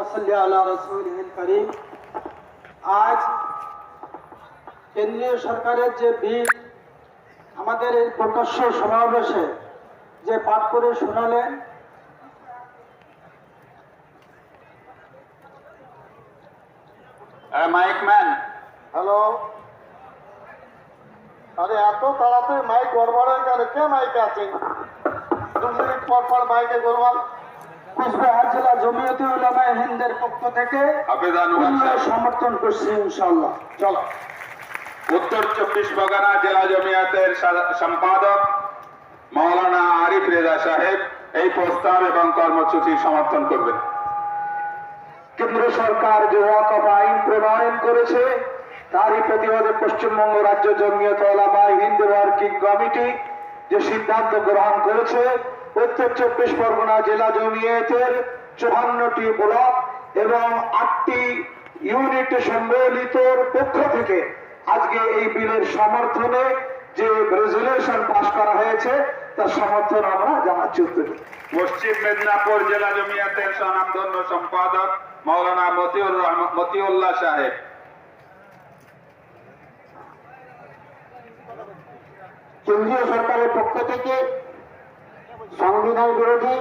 वसल्ली अला रसूलिहिल करीम। आज কেন্দ্রীয় সরকারের যে বিল আমাদের এই প্রকাশ্য সমাবেশে যে পাঠ করে শোনালেন, মাইক ম্যান, হ্যালো, আরে এত তাড়াতাড়ি মাইক গড়বড়ের কেন? কে মাইক আছে? 2 মিনিট পর পর মাইকে গড়বড়। কুচবিহার জেলা জমিয়তে উলামায়ে হিন্দের পক্ষ থেকে সমর্থন করছি ইনশাআল্লাহ। চলো। উত্তর 24 পরগনা জেলা জমিয়তের সম্পাদক মাওলানা আরিফ রেজা সাহেব এই প্রস্তাব এবং কর্মসূচি সমর্থন করবেন। কেন্দ্র সরকার যে ওয়াকফ আইন প্রণয়ন করেছে তারই প্রতিবাদে পশ্চিমবঙ্গ রাজ্য জমিয়তে উলামায়ে হিন্দ ওয়ার্কিং কমিটি যে সিদ্ধান্ত গ্রহণ করেছে, উত্তর 24 পরগনা জেলা জমিয়তের 54টি ব্লক এবং 8টি ইউনিট সম্বলিত পক্ষ থেকে আজকে এই বিলের সমর্থনে যে রেজুলেশন পাস করা হয়েছে তার সমর্থন আমরা জানাচ্ছি। পশ্চিম মেদিনীপুর জেলা জমিয়তের স্বনামধন্য সম্পাদক মাওলানা মতিউল্লাহ সাহেব। কেন্দ্রীয় সরকারের পক্ষ থেকে সংবিধান বিরোধী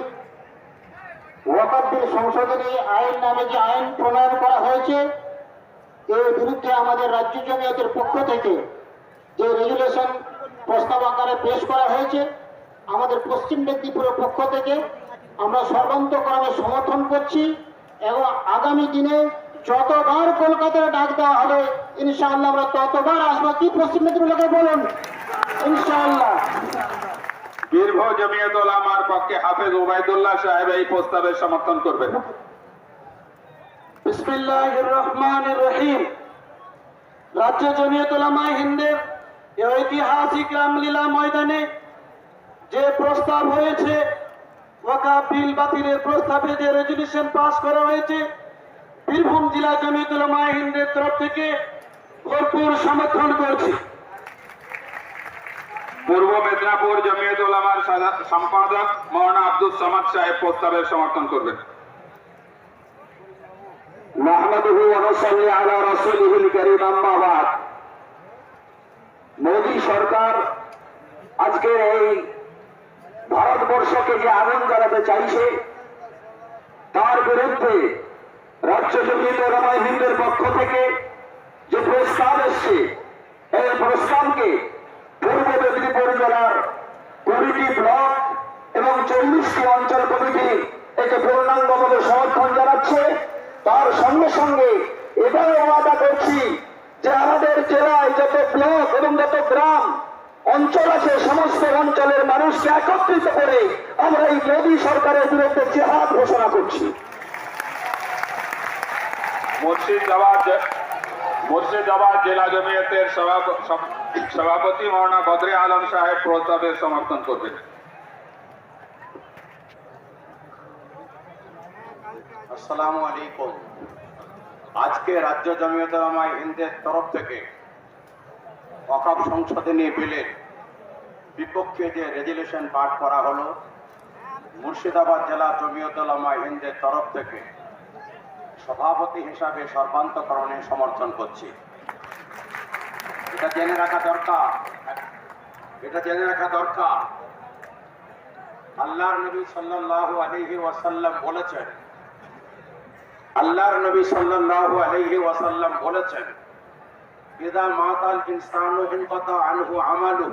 ওয়াকফ বিল সংশোধনী আইন নামে যে আইন প্রণয়ন করা হয়েছে এর বিরুদ্ধে আমাদের রাজ্য জমিয়তের পক্ষ থেকে যে রেজুলেশন প্রস্তাব আকারে পেশ করা হয়েছে, আমাদের পশ্চিম মেদিনীপুরের পক্ষ থেকে আমরা সর্বান্তকরণে সমর্থন করছি এবং আগামী দিনে যতবার কলকাতায় ডাক দেওয়া হবে ইনশাআল্লাহ আমরা ততবার আসবো। কি পশ্চিম মেদিনীপুর লোকে বলুন ইনশাআল্লাহ। বীরভূম জমিয়ত উলামার পক্ষে হাফেজ ওবায়দুল্লাহ সাহেব এই প্রস্তাবের সমর্থন করবেন। বিসমিল্লাহির রহমানির রহিম। রাজ্য জমিয়ত উলামায়ে হিন্দের এই ঐতিহাসিক রামলীলা ময়দানে যে প্রস্তাব হয়েছে, ওয়াকফ বিল বাতিলের প্রস্তাবে যে রেজুলেশন পাস করা হয়েছে, বীরভূম জেলা জমিয়ত উলামায়ে হিন্দের তরফ থেকে ভরপুর সমর্থন করছি। পূর্ব মেদিনীপুর জমিয়ত উলামার সম্পাদক মাওলানা আব্দুল সামাদ সাহেব প্রস্তাবের সমর্থন করবেন। নাহমাদুহু ওয়া নুসাল্লি আলা রাসূলিহিল কারীম, আম্মা বাদ। মোদী সরকার আজকে এই ভারতবর্ষকে যে আগুন জ্বালাতে চাইছে তার বিরুদ্ধে রাজ্য জমিয়তে উলামায়ে হিন্দের পক্ষ থেকে যে প্রস্তাব এসছে, এই প্রস্তাবকে পূর্ব মেদিনীপুর জেলার 20টি ব্লক এবং 40টি অঞ্চল কমিটি একে পূর্ণাঙ্গভাবে সমর্থন জানাচ্ছে। তার সঙ্গে সঙ্গে এটাও ওয়াদা করছি যে আমাদের জেলায় যত ব্লক এবং যত গ্রাম অঞ্চল আছে সমস্ত অঞ্চলের মানুষকে একত্রিত করে আমরা এই মোদী সরকারের বিরুদ্ধে জিহাদ ঘোষণা করছি। মুর্শিদাবাদ জেলা জমিয়তের সভাপতি মাওলানা বদরে আলম সাহেব প্রস্তাবের সমর্থন করবেন। আসসালামু আলাইকুম। আজকে রাজ্য জমিয়তে উলামায়ে হিন্দের তরফ থেকে ওয়াকফ সংশোধনী বিলের বিপক্ষে যে রেজুলেশন পাঠ করা হলো, মুর্শিদাবাদ জেলা জমিয়তে উলামায়ে হিন্দের তরফ থেকে সভাপতি হিসাবে সর্বান্তকরণে সমর্থন করছি। এটা জেনে রাখা দরকার আল্লাহর নবী সাল্লাল্লাহু আলাইহি ওয়াসাল্লাম বলেছেন ইদা মাতাল ইনসানু ইনকাতা আনহু আমালু